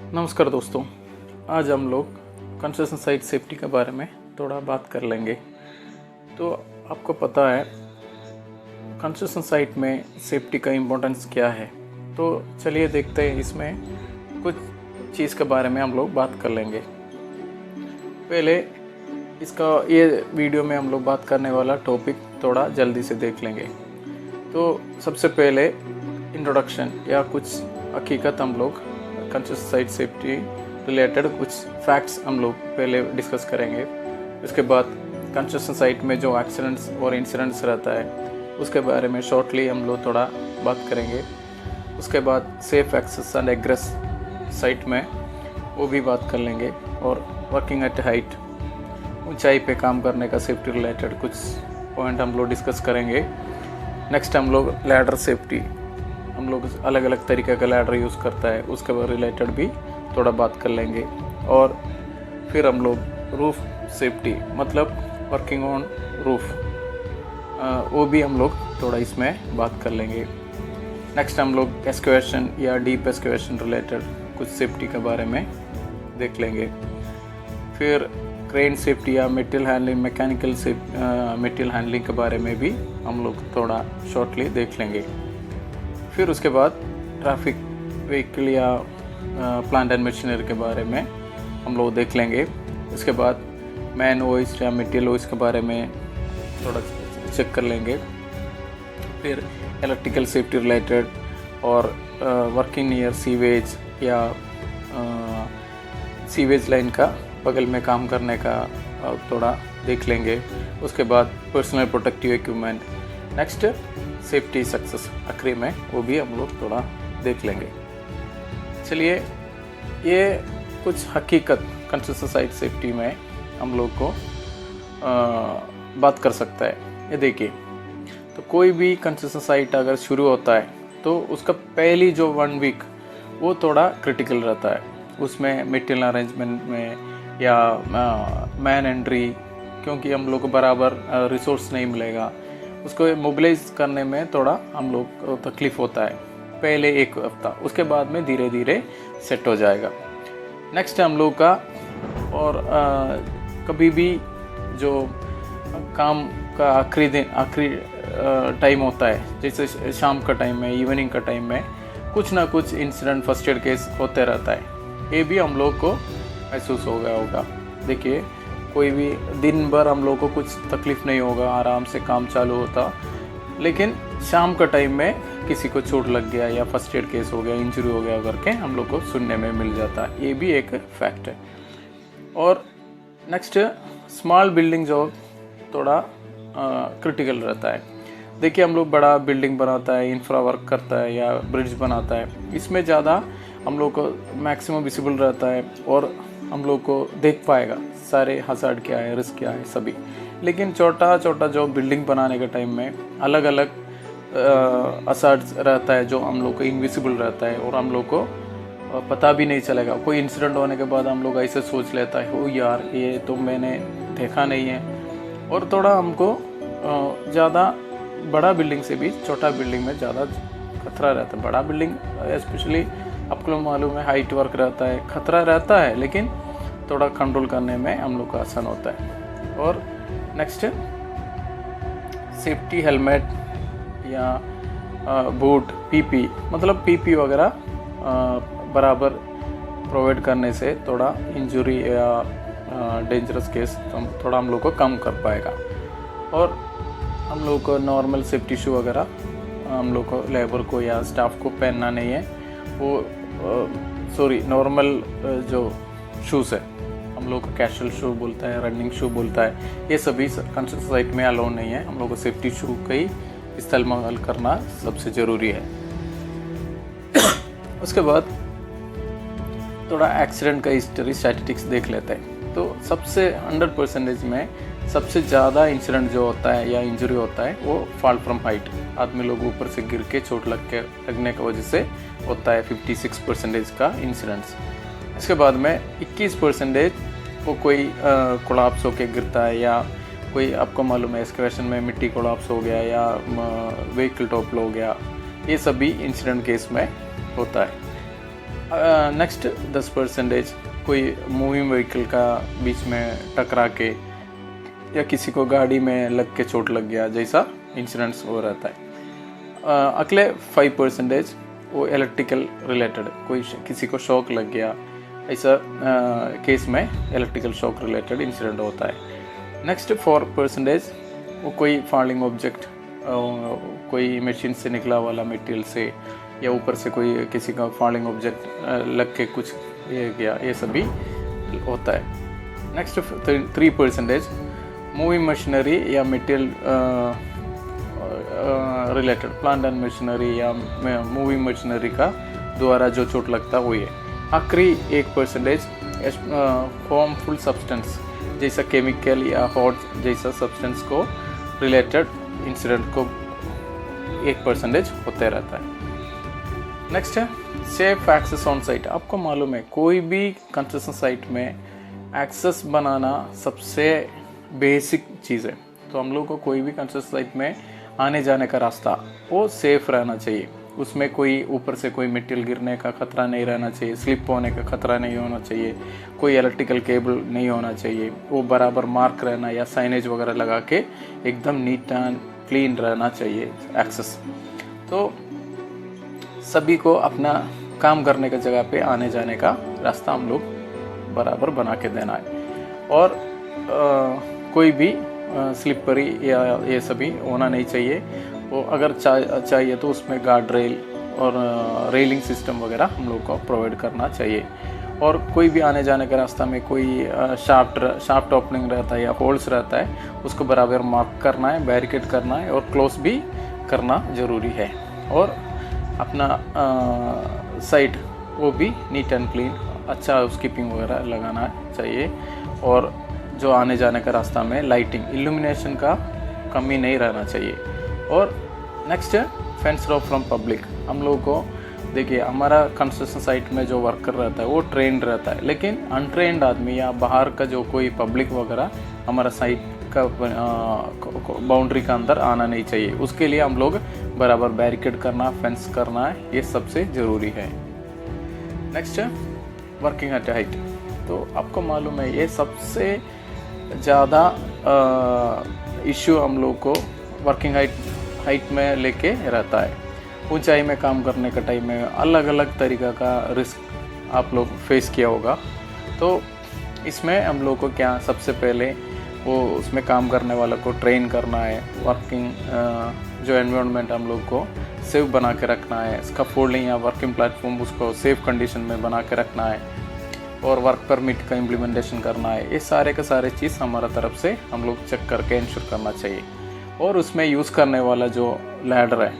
नमस्कार दोस्तों, आज हम लोग कंस्ट्रक्शन साइट सेफ्टी के बारे में थोड़ा बात कर लेंगे। तो आपको पता है कंस्ट्रक्शन साइट में सेफ्टी का इम्पोर्टेंस क्या है। तो चलिए देखते हैं, इसमें कुछ चीज़ के बारे में हम लोग बात कर लेंगे। पहले ये वीडियो में हम लोग बात करने वाला टॉपिक थोड़ा जल्दी से देख लेंगे। तो सबसे पहले इंट्रोडक्शन या कुछ हकीकत हम लोग कंस्ट्रक्शन साइट सेफ्टी रिलेटेड कुछ फैक्ट्स हम लोग पहले डिस्कस करेंगे। उसके बाद कंस्ट्रक्शन साइट में जो एक्सीडेंट्स और इंसिडेंट्स रहता है उसके बारे में शॉर्टली हम लोग थोड़ा बात करेंगे। उसके बाद safe access and egress site में वो भी बात कर लेंगे। और वर्किंग एट हाइट, ऊंचाई पे काम करने का सेफ्टी रिलेटेड कुछ पॉइंट हम लोग डिस्कस करेंगे। नेक्स्ट हम लोग लैडर सेफ्टी, हम लोग अलग अलग तरीके का लैडर यूज़ करता है उसके रिलेटेड भी थोड़ा बात कर लेंगे। और फिर हम लोग रूफ सेफ्टी मतलब वर्किंग ऑन रूफ, वो भी हम लोग थोड़ा इसमें बात कर लेंगे। नेक्स्ट हम लोग एक्सकेवेशन या डीप एक्सकेवेशन रिलेटेड कुछ सेफ्टी के बारे में देख लेंगे। फिर क्रेन सेफ्टी या material handling, mechanical material handling के बारे में भी हम लोग थोड़ा शॉर्टली देख लेंगे। फिर उसके बाद ट्रैफिक व्हीकल या प्लांट एंड मशीनरी के बारे में हम लोग देख लेंगे। उसके बाद मैन वॉइस या मटेरियल वॉइस के बारे में थोड़ा चेक कर लेंगे। फिर इलेक्ट्रिकल सेफ्टी रिलेटेड और वर्किंग नियर सीवेज या सीवेज लाइन का बगल में काम करने का थोड़ा देख लेंगे। उसके बाद personal protective equipment, next safety success आखिरी में वो भी हम लोग थोड़ा देख लेंगे। चलिए, ये कुछ हकीकत कंस्ट्रक्शन साइट सेफ्टी में हम लोग को बात कर सकता है। ये देखिए, तो कोई भी कंस्ट्रक्शन साइट अगर शुरू होता है तो उसका पहली जो 1 वीक वो थोड़ा क्रिटिकल रहता है। उसमें मटेरियल अरेंजमेंट में या मैन एंट्री, क्योंकि हम लोग को बराबर रिसोर्स नहीं मिलेगा, उसको मोबिलाइज करने में थोड़ा हम लोग को तकलीफ़ होता है पहले 1 हफ्ता। उसके बाद में धीरे धीरे सेट हो जाएगा। नेक्स्ट हम लोग का और कभी भी जो काम का आखिरी टाइम होता है, जैसे शाम का टाइम में, इवनिंग का टाइम में कुछ ना कुछ इंसिडेंट फर्स्ट एड केस होते रहता है। ये भी हम लोग को महसूस हो गया होगा। देखिए, कोई भी दिन भर हम लोग को कुछ तकलीफ़ नहीं होगा, आराम से काम चालू होता, लेकिन शाम का टाइम में किसी को चोट लग गया या फर्स्ट एड केस हो गया, इंजरी हो गया करके हम लोग को सुनने में मिल जाता है। ये भी एक फैक्ट है। और नेक्स्ट स्मॉल बिल्डिंग जो थोड़ा क्रिटिकल रहता है। देखिए, हम लोग बड़ा बिल्डिंग बनाता है, इंफ्रा वर्क करता है या ब्रिज बनाता है, इसमें ज़्यादा हम लोग को मैक्सिमम विजिबल रहता है और हम लोग को देख पाएगा सारे हज़ार्ड क्या है, रिस्क क्या है सभी। लेकिन छोटा छोटा जो बिल्डिंग बनाने के टाइम में अलग अलग हज़ार्ड्स रहता है जो हम लोग को इनविजिबल रहता है और हम लोग को पता भी नहीं चलेगा। कोई इंसिडेंट होने के बाद हम लोग ऐसे सोच लेता है, ओ यार ये तो मैंने देखा नहीं है। और थोड़ा हमको ज़्यादा बड़ा बिल्डिंग से भी छोटा बिल्डिंग में ज़्यादा खतरा रहता है। बड़ा बिल्डिंग स्पेशली आपको मालूम है हाइट वर्क रहता है, खतरा रहता है, लेकिन थोड़ा कंट्रोल करने में हम लोग को आसान होता है। और नेक्स्ट सेफ्टी हेलमेट या बूट, पीपी मतलब पीपी वगैरह बराबर प्रोवाइड करने से थोड़ा इंजरी या डेंजरस केस थोड़ा हम लोग को कम कर पाएगा। और हम लोग को नॉर्मल सेफ्टी शू वगैरह हम लोग को लेबर को या स्टाफ को पहनना नहीं है। वो नॉर्मल जो शूज़ है, हम लोग को कैजुअल शू बोलता है, रनिंग शू बोलता है, ये सभी कंस्ट्रक्शन साइट में अलाउ नहीं है। हम लोग को सेफ्टी शू का ही इस्तेमाल करना सबसे ज़रूरी है। उसके बाद थोड़ा एक्सीडेंट का हिस्ट्री स्टैटिस्टिक्स देख लेते हैं। तो सबसे 100% में सबसे ज़्यादा इंसिडेंट जो होता है या इंजरी होता है वो फॉल फ्रॉम हाइट, आदमी लोग ऊपर से गिर के चोट लगने की वजह से होता है 56% का इंसिडेंट्स। इसके बाद में 21% वो कोई कोलैप्स होके गिरता है या कोई आपको मालूम है एक्सकवेशन में मिट्टी कोलैप्स हो गया या व्हीकल टॉपल हो गया, ये सभी इंसिडेंट केस में होता है। नेक्स्ट 10% कोई मूविंग व्हीकल का बीच में टकरा के या किसी को गाड़ी में लग के चोट लग गया जैसा इंसिडेंट्स हो रहता है। अगले 5% वो इलेक्ट्रिकल रिलेटेड, कोई किसी को शॉक लग गया, ऐसा केस में इलेक्ट्रिकल शॉक रिलेटेड इंसिडेंट होता है। नेक्स्ट 4% वो कोई फॉलिंग ऑब्जेक्ट, कोई मशीन से निकला वाला मटेरियल से या ऊपर से कोई किसी का फॉलिंग ऑब्जेक्ट लग के कुछ ये गया, ये सभी होता है। नेक्स्ट 3% मूविंग मशीनरी या material related, plant and machinery या मूविंग मशीनरी का द्वारा जो चोट लगता वो ये। आखिरी 1% हार्मफुल सब्सटेंस जैसा केमिकल या हॉट जैसा सब्सटेंस को रिलेटेड इंसिडेंट को 1% होते रहता है। नेक्स्ट है सेफ एक्सेस ऑन साइट। आपको मालूम है कोई भी कंस्ट्रक्शन साइट में एक्सेस बनाना सबसे बेसिक चीज़ है। तो हम लोग को कोई भी कंस्ट्रक्शन साइट में आने जाने का रास्ता वो सेफ रहना चाहिए। उसमें कोई ऊपर से कोई मटेरियल गिरने का खतरा नहीं रहना चाहिए, स्लिप होने का खतरा नहीं होना चाहिए, कोई इलेक्ट्रिकल केबल नहीं होना चाहिए, वो बराबर मार्क रहना या साइनेज वगैरह लगा के एकदम नीट एंड क्लीन रहना चाहिए एक्सेस। तो सभी को अपना काम करने का जगह पे आने जाने का रास्ता हम लोग बराबर बना के देना है। और कोई भी स्लिपरी या ये सभी होना नहीं चाहिए। वो अगर चाहिए तो उसमें गार्ड रेल और रेलिंग सिस्टम वगैरह हम लोग को प्रोवाइड करना चाहिए। और कोई भी आने जाने के रास्ता में कोई शाफ्ट ओपनिंग रहता है या होल्स रहता है, उसको बराबर मार्क करना है, बैरिकेड करना है और क्लोज भी करना ज़रूरी है। और अपना साइट वो भी नीट एंड क्लीन, अच्छा हाउसकीपिंग वगैरह लगाना चाहिए। और जो आने जाने का रास्ता में लाइटिंग, इल्यूमिनेशन का कमी नहीं रहना चाहिए। और नेक्स्ट है फेंस ऑफ फ्रॉम पब्लिक। हम लोगों को देखिए, हमारा कंस्ट्रक्शन साइट में जो वर्कर रहता है वो ट्रेंड रहता है, लेकिन अनट्रेंड आदमी या बाहर का जो कोई पब्लिक वगैरह हमारा साइट का बाउंड्री का अंदर आना नहीं चाहिए। उसके लिए हम लोग बराबर बैरिकेड करना, फेंस करना है, ये सबसे ज़रूरी है। नेक्स्ट है वर्किंग एट हाइट। तो आपको मालूम है ये सबसे ज़्यादा इश्यू हम लोग को वर्किंग हाइट में लेके रहता है। ऊंचाई में काम करने का टाइम में अलग अलग तरीक़ा का रिस्क आप लोग फेस किया होगा। तो इसमें हम लोग को क्या, सबसे पहले वो उसमें काम करने वाला को ट्रेन करना है। वर्किंग जो एनवायरनमेंट हम लोग को सेफ बना के रखना है, स्कैफोल्डिंग या वर्किंग प्लेटफॉर्म उसको सेफ कंडीशन में बना के रखना है। और वर्क परमिट का इम्प्लीमेंटेशन करना है। ये सारे के सारे चीज़ हमारा तरफ से हम लोग चेक करके इंश्योर करना चाहिए। और उसमें यूज़ करने वाला जो लैडर है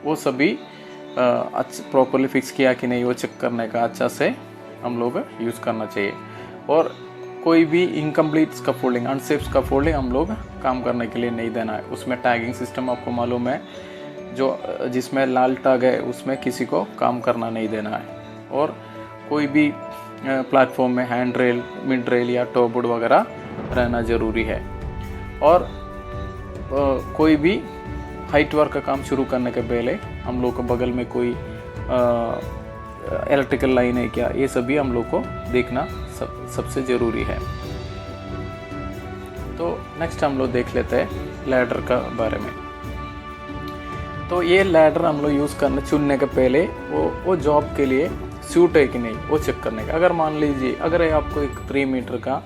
वो सभी अच्छा प्रॉपरली फिक्स किया कि नहीं, वो चेक करने का अच्छा से हम लोग यूज़ करना चाहिए। और कोई भी इनकम्प्लीट स्कैफोल्डिंग, अनसेफ स्कैफोल्डिंग हम लोग काम करने के लिए नहीं देना है। उसमें टैगिंग सिस्टम आपको मालूम है, जो जिसमें लाल टैग है उसमें किसी को काम करना नहीं देना है। और कोई भी प्लेटफॉर्म में हैंड रेल, मिड रेल या टॉप बोर्ड वगैरह रहना ज़रूरी है। और कोई भी हाइट वर्क का काम शुरू करने के पहले हम लोग को बगल में कोई इलेक्ट्रिकल लाइन है क्या, ये सभी हम लोग को देखना सबसे ज़रूरी है। तो नेक्स्ट हम लोग देख लेते हैं लैडर का बारे में। तो ये लैडर हम लोग यूज़ करने चुनने के पहले वो जॉब के लिए सूट है कि नहीं वो चेक करने का। अगर मान लीजिए अगर आपको एक 3 मीटर का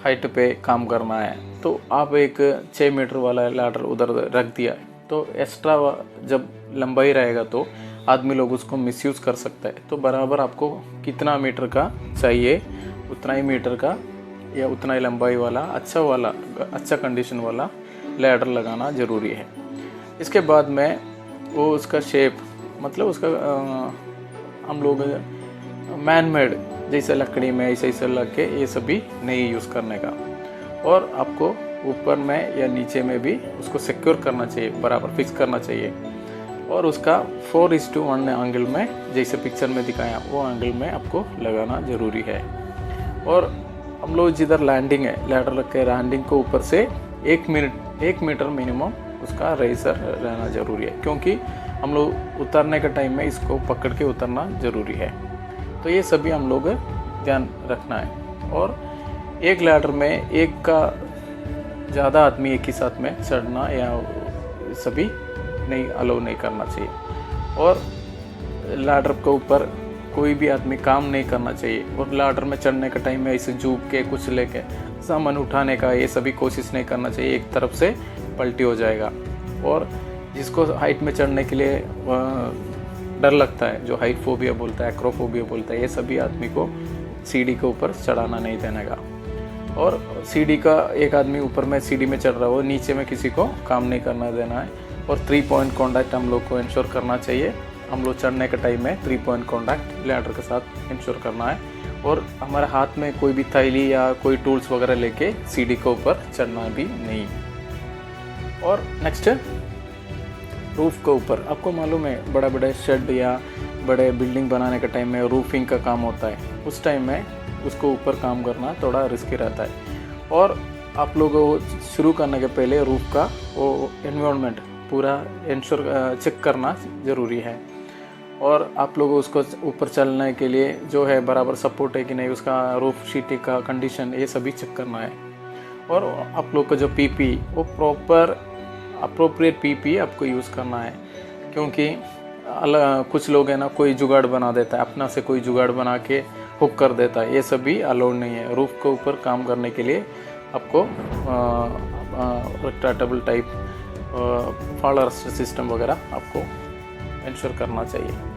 हाइट पे काम करना है, तो आप एक 6 मीटर वाला लैडर उधर रख दिया, तो एक्स्ट्रा जब लंबाई रहेगा तो आदमी लोग उसको मिसयूज़ कर सकता है। तो बराबर आपको कितना मीटर का चाहिए उतना ही मीटर का या उतना ही लंबाई वाला अच्छा कंडीशन वाला लैडर लगाना ज़रूरी है। इसके बाद में वो उसका शेप, मतलब उसका हम लोग मैन मेड जैसे लकड़ी में ऐसे लग के ये सभी नहीं यूज़ करने का। और आपको ऊपर में या नीचे में भी उसको सिक्योर करना चाहिए, बराबर फिक्स करना चाहिए। और उसका 4:1 एंगल में जैसे पिक्चर में दिखाया वो एंगल में आपको लगाना ज़रूरी है। और हम लोग जिधर लैंडिंग है लैडर रख के लैंडिंग को ऊपर से 1 मीटर मिनिमम उसका रेजर रहना ज़रूरी है, क्योंकि हम लोग उतरने के टाइम में इसको पकड़ के उतरना ज़रूरी है। तो ये सभी हम लोग ध्यान रखना है। और एक लैडर में एक का ज़्यादा आदमी एक ही साथ में चढ़ना या सभी नहीं अलाउ नहीं करना चाहिए। और लैडर के ऊपर कोई भी आदमी काम नहीं करना चाहिए। और लैडर में चढ़ने का टाइम में ऐसे झुक के कुछ लेके सामान उठाने का ये सभी कोशिश नहीं करना चाहिए, एक तरफ से पलटी हो जाएगा। और जिसको हाइट में चढ़ने के लिए डर लगता है, जो हाइट फोबिया बोलता है, एक्रोफोबिया बोलता है, ये सभी आदमी को सीढ़ी के ऊपर चढ़ाना नहीं देने का। और सीढ़ी का एक आदमी ऊपर में सीढ़ी में चढ़ रहा हो, नीचे में किसी को काम नहीं करना देना है। और 3 पॉइंट कॉन्टैक्ट हम लोग को इंश्योर करना चाहिए। हम लोग चढ़ने के टाइम में 3 पॉइंट कॉन्टैक्ट लैडर के साथ इंश्योर करना है। और हमारे हाथ में कोई भी थैली या कोई टूल्स वगैरह लेके सीढ़ी के ऊपर चढ़ना भी नहीं। और नेक्स्ट रूफ के ऊपर, आपको मालूम है बड़ा बड़े शेड या बड़े बिल्डिंग बनाने के टाइम में रूफिंग का काम होता है, उस टाइम में उसको ऊपर काम करना थोड़ा रिस्की रहता है। और आप लोगों को शुरू करने के पहले रूफ का वो एनवायरनमेंट पूरा इंश्योर चेक करना ज़रूरी है। और आप लोगों उसको ऊपर चलने के लिए जो है बराबर सपोर्ट है कि नहीं, उसका रूफ शीट का कंडीशन, ये सभी चेक करना है। और आप लोग का जो पीपी वो प्रॉपर अप्रोप्रिएट पीपी आपको यूज़ करना है। क्योंकि कुछ लोग हैं ना, कोई जुगाड़ बना देता है, अपना से कोई जुगाड़ बना के हुक कर देता है, ये सभी अलाउड नहीं है। रूफ के ऊपर काम करने के लिए आपको रेक्टेबल टाइप फॉल अरेस्ट सिस्टम वगैरह आपको इंश्योर करना चाहिए।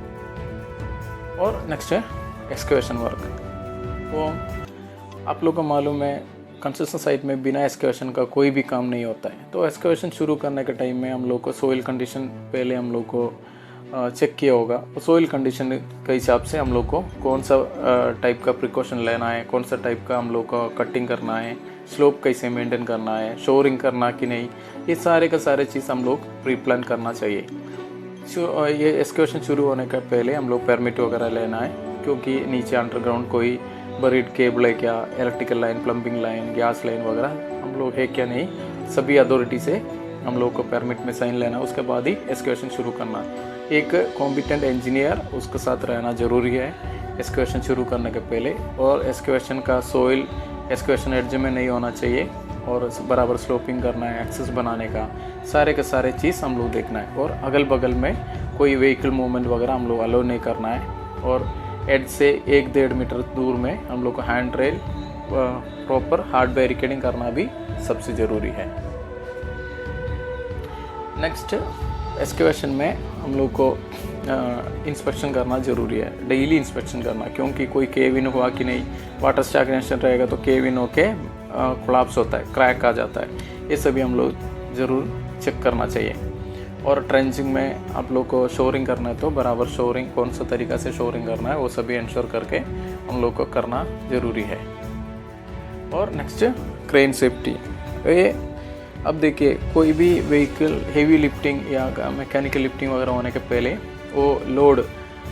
और नेक्स्ट है एक्सकेवेशन वर्क। तो आप लोग को मालूम है कंस्ट्रक्शन साइट में बिना एक्सकेवेशन का कोई भी काम नहीं होता है। तो एक्सकेवेशन शुरू करने के टाइम में हम लोग को सोइल कंडीशन पहले हम लोग को चेक किया होगा। सोइल कंडीशन के हिसाब से हम लोग को कौन सा टाइप का प्रिकॉशन लेना है, कौन सा टाइप का हम लोग को कटिंग करना है, स्लोप कैसे मेंटेन करना है, शोरिंग करना कि नहीं, ये सारे का सारे चीज़ हम लोग प्री प्लान करना चाहिए। ये एक्सकेवेशन शुरू होने के पहले हम लोग परमिट वगैरह लेना है, क्योंकि नीचे अंडरग्राउंड कोई बरीड केबल है क्या, electrical line, plumbing line, gas line वगैरह हम लोग है क्या नहीं, सभी अथॉरिटी से हम लोग को परमिट में साइन लेना, उसके बाद ही एक्सकेवेशन शुरू करना। एक कॉम्पिटेंट इंजीनियर उसके साथ रहना ज़रूरी है एक्सकेवेशन शुरू करने के पहले। और एक्सकेवेशन का सोइल एक्सकेवेशन एड्ज में नहीं होना चाहिए, और बराबर स्लोपिंग करना है, एक्सेस बनाने का सारे के सारे चीज़ हम लोग देखना है। और अगल बगल में कोई व्हीकल मूवमेंट वगैरह हम लोग अलाउ नहीं करना है। और एड से 1-1.5 मीटर दूर में हम लोग को hand rail proper hard barricading करना भी सबसे ज़रूरी है। नेक्स्ट एक्सकेवेशन में हम लोग को इंस्पेक्शन करना ज़रूरी है, डेली इंस्पेक्शन करना, क्योंकि कोई केविन हुआ कि नहीं, वाटर स्टैग्नेशन रहेगा तो केविन होके कोलैप्स होता है, क्रैक आ जाता है, ये सभी हम लोग ज़रूर चेक करना चाहिए। और ट्रेंचिंग में आप लोग को शोरिंग करना है तो बराबर शोरिंग कौन सा तरीका से शोरिंग करना है वो सभी इंश्योर करके हम लोग को करना ज़रूरी है। और नेक्स्ट क्रेन सेफ्टी। ये अब देखिए कोई भी व्हीकल हेवी लिफ्टिंग या मैकेनिकल लिफ्टिंग वगैरह होने के पहले वो लोड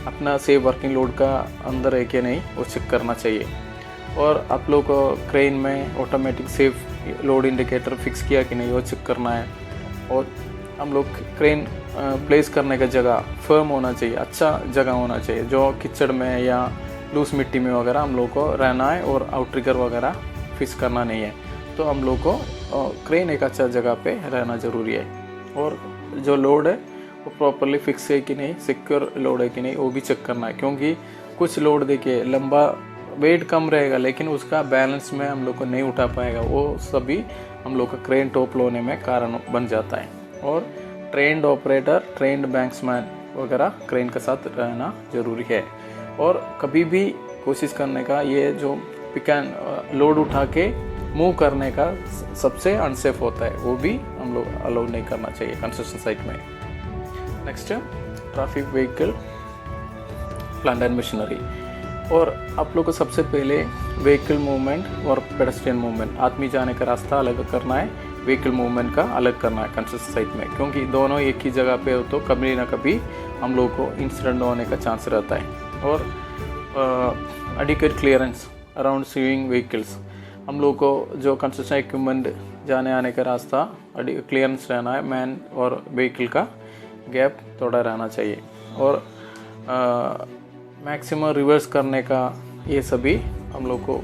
अपना सेफ वर्किंग लोड का अंदर है कि नहीं वो चेक करना चाहिए। और आप लोग को क्रेन में automatic safe load indicator fix किया कि नहीं वो चेक करना है। और हम लोग क्रेन प्लेस करने का जगह फर्म होना चाहिए, अच्छा जगह होना चाहिए, जो कीचड़ में या लूस मिट्टी में वगैरह हम लोग को रहना है। और आउट्रिगर वगैरह फिक्स करना नहीं है, तो हम लोग को क्रेन एक अच्छा जगह पे रहना ज़रूरी है। और जो लोड है वो प्रॉपरली फिक्स है कि नहीं, सिक्योर लोड है कि नहीं, वो भी चेक करना है। क्योंकि कुछ लोड देखिए लंबा वेट कम रहेगा लेकिन उसका बैलेंस में हम लोग को नहीं उठा पाएगा, वो सभी हम लोग का क्रेन टॉप लोने में कारण बन जाता है। और ट्रेंड ऑपरेटर, ट्रेंड बैंक्समैन वगैरह क्रेन के साथ रहना ज़रूरी है। और कभी भी कोशिश करने का ये जो पिकैन लोड उठा के मूव करने का सबसे अनसेफ होता है, वो भी हम लोग अलाउ नहीं करना चाहिए कंस्ट्रक्शन साइट में। Next traffic vehicle plant and machinery. और आप लोग को सबसे पहले व्हीकल मूवमेंट और पेडेस्ट्रियन मूवमेंट, आदमी जाने का रास्ता अलग करना है, व्हीकल मूवमेंट का अलग करना है कंस्ट्रक्शन साइट में। क्योंकि दोनों एक ही जगह पे हो तो कभी ना कभी हम लोग को इंसिडेंट होने का चांस रहता है। और adequate clearance around swing vehicles, हम लोग को जो कंस्ट्रक्शन इक्विपमेंट जाने आने का रास्ता क्लियरेंस रहना है, मैन और व्हीकल का गैप थोड़ा रहना चाहिए। और मैक्सिमम रिवर्स करने का ये सभी हम लोग को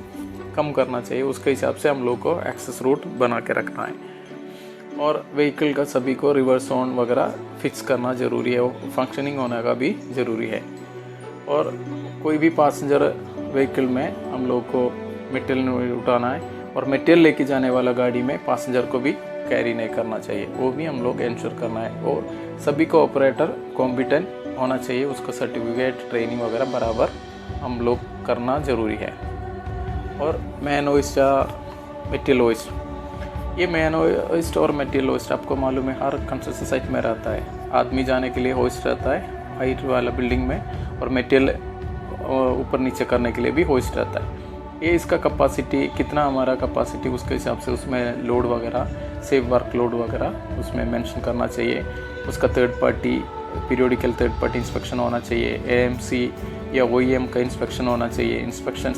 कम करना चाहिए। उसके हिसाब से हम लोग को एक्सेस रूट बना के रखना है। और व्हीकल का सभी को रिवर्स ऑन वगैरह फिक्स करना ज़रूरी है, वो फंक्शनिंग होने का भी ज़रूरी है। और कोई भी पैसेंजर व्हीकल में हम लोग को मटेरियल नहीं उठाना है, और मटेरियल लेके जाने वाला गाड़ी में पैसेंजर को भी कैरी नहीं करना चाहिए, वो भी हम लोग इंश्योर करना है। और सभी को ऑपरेटर कॉम्पिटेंट होना चाहिए, उसका सर्टिफिकेट ट्रेनिंग वगैरह बराबर हम लोग करना ज़रूरी है। और मैन होइस्ट या मटेरियल होइस्ट, ये मैन होइस्ट और मटेरियल होइस्ट आपको मालूम है हर कंस्ट्रक्शन साइट में रहता है। आदमी जाने के लिए होइस्ट रहता है हाइट वाला बिल्डिंग में, और मटेरियल ऊपर नीचे करने के लिए भी होइस्ट रहता है। ये इसका कैपेसिटी कितना, हमारा कैपेसिटी उसके हिसाब से उसमें लोड वगैरह, सेफ वर्क लोड वगैरह उसमें मेंशन करना चाहिए। उसका third party periodical third party inspection होना चाहिए, AMC या OEM का इंस्पेक्शन होना चाहिए। इंस्पेक्शन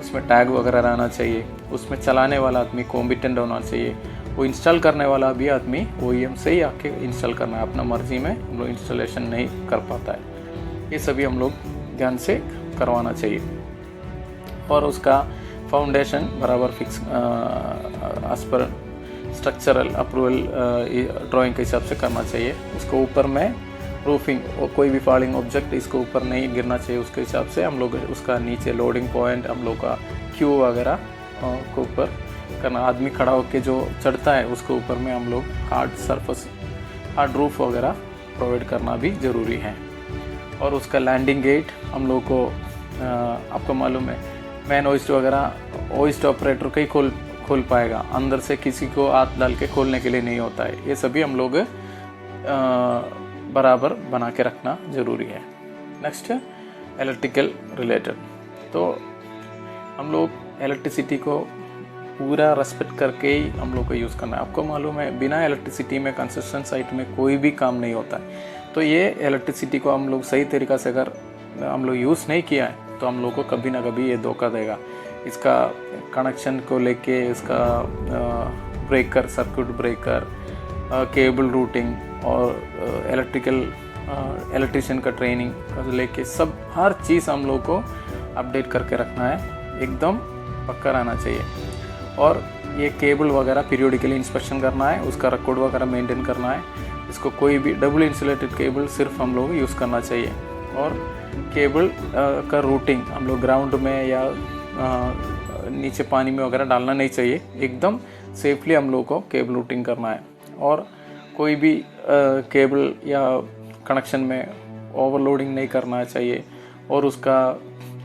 उसमें टैग वगैरह रहना चाहिए। उसमें चलाने वाला आदमी कॉम्पिटेंट होना चाहिए। वो इंस्टॉल करने वाला भी आदमी OEM से ही आके इंस्टॉल करना है, अपना मर्जी में हम लोग इंस्टॉलेशन नहीं कर पाता है। ये सभी हम लोग ध्यान से करवाना चाहिए। और उसका फाउंडेशन बराबर fix as per structural approval drawing के हिसाब से करना चाहिए। उसको ऊपर में रूफिंग और कोई भी फॉलिंग ऑब्जेक्ट इसको ऊपर नहीं गिरना चाहिए, उसके हिसाब से हम लोग उसका नीचे लोडिंग पॉइंट हम लोग का क्यू वगैरह को ऊपर करना। आदमी खड़ा होकर जो चढ़ता है उसके ऊपर में हम लोग हार्ड सरफेस, हार्ड रूफ वगैरह प्रोवाइड करना भी ज़रूरी है। और उसका लैंडिंग गेट हम लोग को आपको मालूम है मैन होइस्ट वगैरह होइस्ट ऑपरेटर का ही खोल पाएगा, अंदर से किसी को हाथ डाल के खोलने के लिए नहीं होता है। ये सभी हम लोग बराबर बना के रखना ज़रूरी है। नेक्स्ट इलेक्ट्रिकल रिलेटेड, तो हम लोग इलेक्ट्रिसिटी को पूरा रेस्पेक्ट करके ही हम लोग को यूज़ करना है। आपको मालूम है बिना इलेक्ट्रिसिटी में कंस्ट्रक्शन साइट में कोई भी काम नहीं होता है। तो ये इलेक्ट्रिसिटी को हम लोग सही तरीक़ा से अगर हम लोग यूज़ नहीं किया है तो हम लोग को कभी ना कभी ये धोखा देगा। इसका कनेक्शन को लेके इसका breaker, circuit breaker, cable routing और इलेक्ट्रिशियन का ट्रेनिंग का लेके सब हर चीज़ हम लोग को अपडेट करके रखना है, एकदम पक्का रहना चाहिए। और ये केबल वगैरह पीरियोडिकली इंस्पेक्शन करना है, उसका रिकॉर्ड वगैरह मेंटेन करना है। इसको कोई भी डबल इंसुलेटेड केबल सिर्फ हम लोग यूज़ करना चाहिए। और केबल का रूटिंग हम लोग ग्राउंड में या नीचे पानी में वगैरह डालना नहीं चाहिए, एकदम सेफली हम लोग को केबल रूटिंग करना है। और कोई भी केबल या कनेक्शन में ओवरलोडिंग नहीं करना चाहिए। और उसका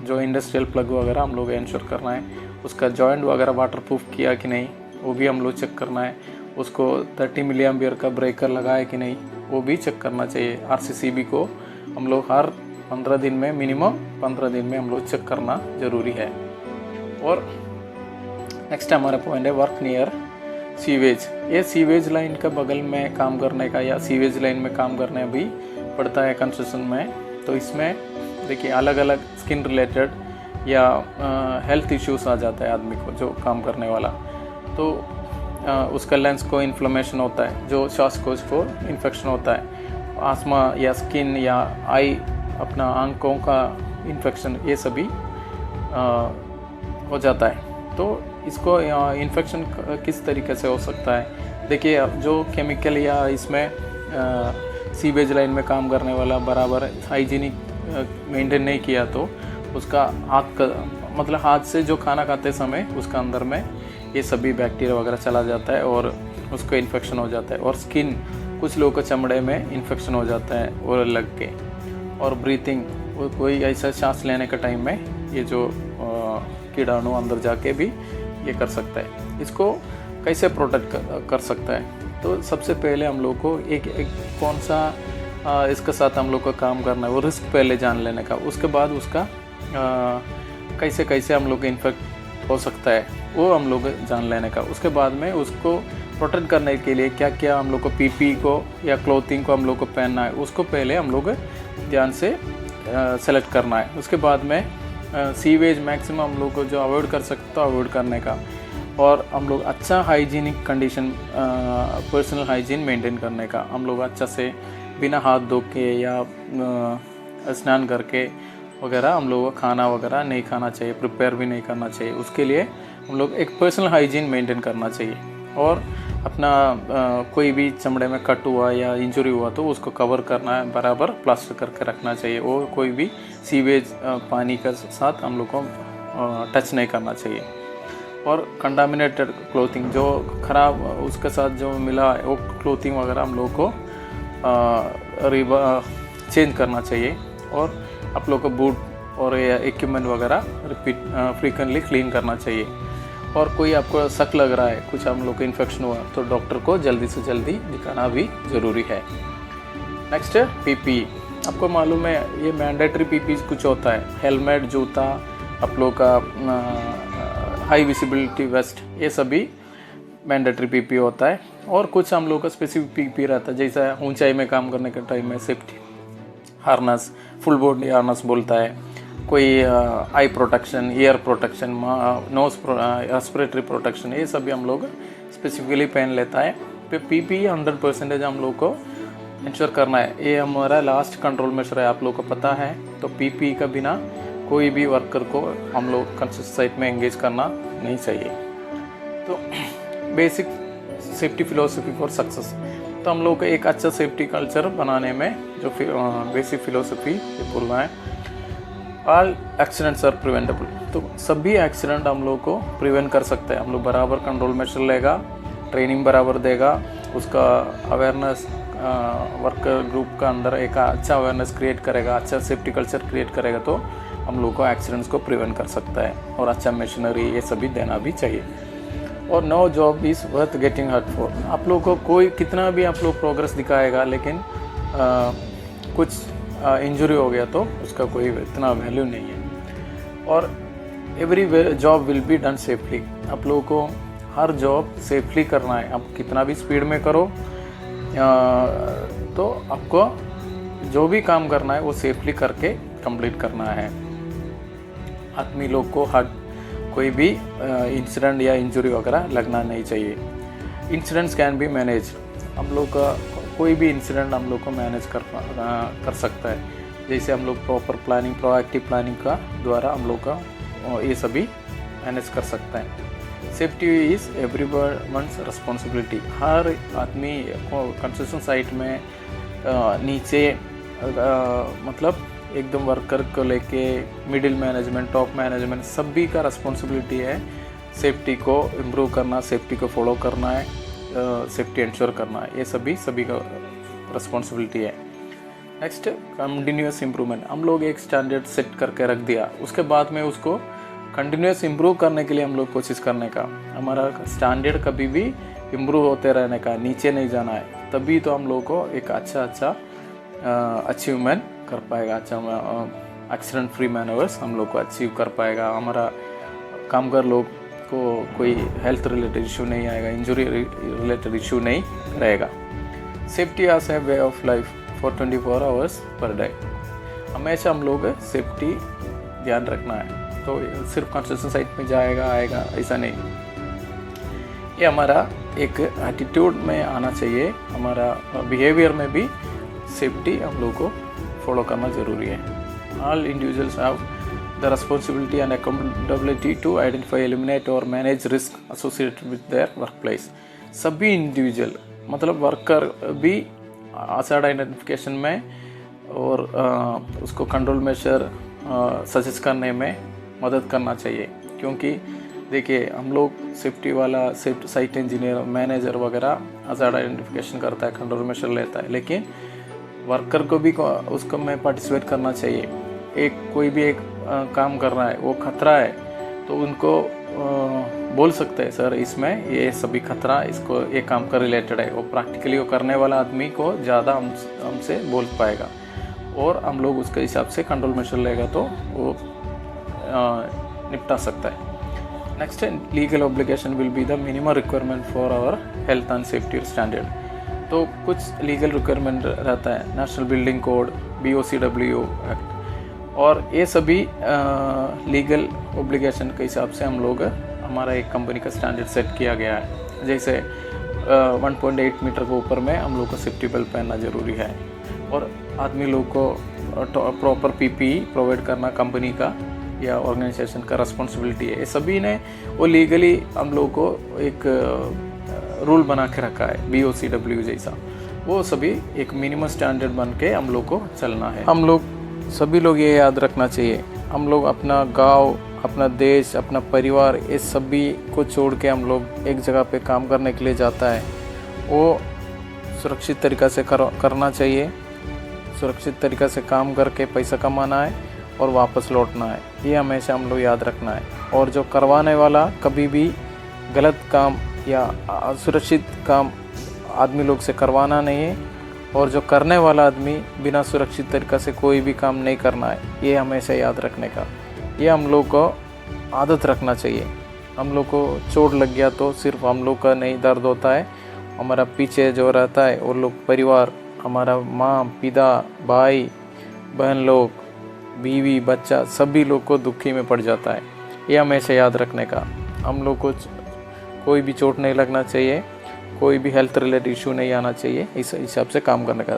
जो इंडस्ट्रियल प्लग वगैरह हम लोग इंश्योर करना है, उसका जॉइंट वगैरह वाटरप्रूफ किया कि नहीं वो भी हम लोग चेक करना है। उसको 30 मिली एम्पियर का ब्रेकर लगाया कि नहीं वो भी चेक करना चाहिए। RCCB को हम लोग हर 15 दिन में, मिनिमम 15 दिन में हम लोग चेक करना ज़रूरी है। और नेक्स्ट हमारा पॉइंट है वर्क नियर सीवेज। ये सीवेज लाइन का बगल में काम करने का या सीवेज लाइन में काम करने भी पड़ता है कंस्ट्रक्शन में। तो इसमें देखिए अलग अलग स्किन रिलेटेड या हेल्थ इश्यूज आ जाता है आदमी को जो काम करने वाला। तो उसका लेंस को इन्फ्लेमेशन होता है, जो श्वासकोश को इन्फेक्शन होता है, आस्मा या स्किन या आई अपना आंखों का इन्फेक्शन, ये सभी हो जाता है। तो इसको इन्फेक्शन किस तरीके से हो सकता है, देखिए जो केमिकल या इसमें सीवेज लाइन में काम करने वाला बराबर हाइजीनिक मेंटेन नहीं किया तो उसका हाथ का मतलब हाथ से जो खाना खाते समय उसका अंदर में ये सभी बैक्टीरिया वगैरह चला जाता है और उसको इन्फेक्शन हो जाता है। और स्किन, कुछ लोगों को चमड़े में इन्फेक्शन हो जाता है और लग के। और ब्रीथिंग, कोई ऐसा सांस लेने का टाइम में ये जो कीटाणु अंदर जाके भी ये कर सकता है। इसको कैसे प्रोटेक्ट कर सकता है, तो सबसे पहले हम लोग को एक कौन सा इसके साथ हम लोग को काम करना है वो रिस्क पहले जान लेने का। उसके बाद उसका कैसे कैसे हम लोग इन्फेक्ट हो सकता है वो हम लोग जान लेने का। उसके बाद में उसको प्रोटेक्ट करने के लिए क्या क्या हम लोग को PP को या क्लोथिंग को हम लोग को पहनना है, उसको पहले हम लोग ध्यान से सेलेक्ट करना है। उसके बाद में सीवेज मैक्सिमम हम लोग को जो अवॉइड कर सकते तो अवॉइड करने का। और हम लोग अच्छा hygienic condition, personal hygiene maintain करने का। हम लोग अच्छा से बिना हाथ धो के या स्नान करके वगैरह हम लोगों को खाना वगैरह नहीं खाना चाहिए, प्रिपेयर भी नहीं करना चाहिए। उसके लिए हम लोग एक पर्सनल हाइजीन मेंटेन करना चाहिए। और अपना कोई भी चमड़े में कट हुआ या इंजरी हुआ तो उसको कवर करना है, बराबर प्लास्टर करके रखना चाहिए। और कोई भी सीवेज पानी के साथ हम लोग को टच नहीं करना चाहिए। और कंटामिनेटेड क्लोथिंग जो ख़राब उसके साथ जो मिला है वो क्लोथिंग वगैरह हम लोग को चेंज करना चाहिए। और आप लोग को बूट और इक्विपमेंट वगैरह फ्रीक्वेंटली क्लीन करना चाहिए। और कोई आपको शक लग रहा है कुछ हम लोग को इन्फेक्शन हुआ तो डॉक्टर को जल्दी से जल्दी दिखाना भी ज़रूरी है। Next PP. आपको मालूम है ये मैंडेटरी पीपी कुछ होता है, हेलमेट, जूता, आप लोग का हाई विजिबिलिटी वेस्ट, ये सभी मैंडेटरी पीपी होता है। और कुछ हम लोग का स्पेसिफिक पीपी रहता है, जैसा ऊंचाई में काम करने के टाइम में safety harness, full body harness बोलता है, कोई eye protection, ear protection, nose respiratory protection, ये सभी हम लोग स्पेसिफिकली पहन लेता है। फिर पीपी 100% हम लोग को इंश्योर करना है। ये हमारा लास्ट कंट्रोल मेजर है, आप लोग को पता है। तो पीपी का बिना कोई भी वर्कर को हम लोग कंस्ट्रक्शन साइट में एंगेज करना नहीं चाहिए। तो basic safety philosophy for success. तो हम लोग को एक अच्छा सेफ्टी कल्चर बनाने में जो बेसिक फिलोसफी ये बोलना है, ऑल एक्सीडेंट्स आर प्रिवेंटेबल। तो सभी एक्सीडेंट हम लोग को प्रिवेंट कर सकते हैं। हम लोग बराबर कंट्रोल मेजर लेगा, ट्रेनिंग बराबर देगा, उसका अवेयरनेस वर्कर ग्रुप का अंदर एक अच्छा अवेयरनेस क्रिएट करेगा, अच्छा सेफ्टी कल्चर क्रिएट करेगा, तो हम लोग को एक्सीडेंट्स को प्रिवेंट कर सकता है। और अच्छा मशीनरी ये सभी देना भी चाहिए। और no job is worth getting hurt for. आप लोग को कोई कितना भी आप लोग प्रोग्रेस दिखाएगा, लेकिन कुछ इंजरी हो गया तो उसका कोई इतना वैल्यू नहीं है। और every job will be done safely. आप लोगों को हर जॉब सेफली करना है। आप कितना भी स्पीड में करो तो आपको जो भी काम करना है वो सेफली करके कंप्लीट करना है। आदमी लोग को हर कोई भी इंसिडेंट या इंजरी वगैरह लगना नहीं चाहिए। Incidents can be manage. हम लोग का कोई भी इंसिडेंट हम लोग को मैनेज कर सकता है। जैसे हम लोग प्रॉपर प्लानिंग, प्रोएक्टिव प्लानिंग का द्वारा हम लोग का ये सभी मैनेज कर सकता है। Safety is everyone's responsibility. हर आदमी को कंस्ट्रक्शन साइट में नीचे मतलब एकदम वर्कर को लेके मिडिल मैनेजमेंट, टॉप मैनेजमेंट, सभी का रिस्पॉन्सिबिलिटी है सेफ्टी को इम्प्रूव करना, सेफ्टी को फॉलो करना है, सेफ्टी इंश्योर करना है। ये सभी का रिस्पॉन्सिबिलिटी है। Next continuous improvement. हम लोग एक स्टैंडर्ड सेट करके रख दिया, उसके बाद में उसको कंटिन्यूस इम्प्रूव करने के लिए हम लोग कोशिश करने का। हमारा स्टैंडर्ड कभी भी इम्प्रूव होते रहने का, नीचे नहीं जाना है। तभी तो हम लोग को एक अच्छा अचीवमेंट कर पाएगा, अच्छा एक्सीडेंट फ्री मैनर्स हम लोग को अचीव कर पाएगा। हमारा कामगार लोग को कोई हेल्थ रिलेटेड इशू नहीं आएगा, इंजरी रिलेटेड इशू नहीं रहेगा। Safety as a way of life for 24 hours per day. हमेशा हम लोग सेफ्टी ध्यान रखना है। तो सिर्फ कंस्ट्रक्शन साइट में जाएगा आएगा ऐसा नहीं, ये हमारा एक एटीट्यूड में आना चाहिए। हमारा बिहेवियर में भी सेफ्टी हम लोग को फॉलो करना ज़रूरी है। All individuals have the responsibility and accountability to identify, eliminate or manage risk associated with their workplace। सभी इंडिविजुअल मतलब वर्कर भी hazard आइडेंटिफिकेशन में और उसको कंट्रोल मेजर सजेस्ट करने में मदद करना चाहिए। क्योंकि देखिए हम लोग सेफ्टी वाला साइट इंजीनियर, मैनेजर वगैरह hazard आइडेंटिफिकेशन करता है, कंट्रोल मेजर लेता है, लेकिन वर्कर को भी उसको में पार्टिसिपेट करना चाहिए। एक कोई भी एक काम कर रहा है वो खतरा है तो उनको बोल सकते हैं सर इसमें ये सभी खतरा इसको ये काम का रिलेटेड है। वो प्रैक्टिकली वो करने वाला आदमी को ज़्यादा हमसे बोल पाएगा और हम लोग उसके हिसाब से कंट्रोल मेजर लेगा तो वो निपटा सकता है। नेक्स्ट है legal obligation will be the minimum requirement for our health and safety standard. तो कुछ लीगल रिक्वायरमेंट रहता है, national building code, BOCW act, और ये सभी लीगल ऑब्लिगेशन के हिसाब से हम लोग हमारा एक कंपनी का स्टैंडर्ड सेट किया गया है। जैसे 1.8 मीटर के ऊपर में हम लोग को सेफ्टी बेल्ट पहनना ज़रूरी है। और आदमी लोग को प्रॉपर पीपीई प्रोवाइड करना कंपनी का या ऑर्गेनाइजेशन का रिस्पॉन्सिबिलिटी है। ये सभी ने वो लीगली हम लोग को एक रूल बना के रखा है BOCW जैसा, वो सभी एक मिनिमम स्टैंडर्ड बन के हम लोग को चलना है। हम लोग सभी लोग ये याद रखना चाहिए, हम लोग अपना गांव, अपना देश, अपना परिवार, ये सभी को छोड़ के हम लोग एक जगह पे काम करने के लिए जाता है, वो सुरक्षित तरीक़ा से करना चाहिए। सुरक्षित तरीक़ा से काम करके पैसा कमाना है और वापस लौटना है, ये हमेशा हम लोग याद रखना है। और जो करवाने वाला कभी भी गलत काम या असुरक्षित काम आदमी लोग से करवाना नहीं है, और जो करने वाला आदमी बिना सुरक्षित तरीक़ा से कोई भी काम नहीं करना है, ये हमेशा याद रखने का, ये हम लोग को आदत रखना चाहिए। हम लोग को चोट लग गया तो सिर्फ हम लोग का नहीं दर्द होता है, हमारा पीछे जो रहता है वो लोग परिवार, हमारा माँ, पिता, भाई बहन लोग, बीवी, बच्चा, सभी लोग को दुखी में पड़ जाता है। ये हमेशा याद रखने का, हम लोग को कोई भी चोट नहीं लगना चाहिए, कोई भी हेल्थ रिलेटेड इशू नहीं आना चाहिए, इस हिसाब से काम करने का।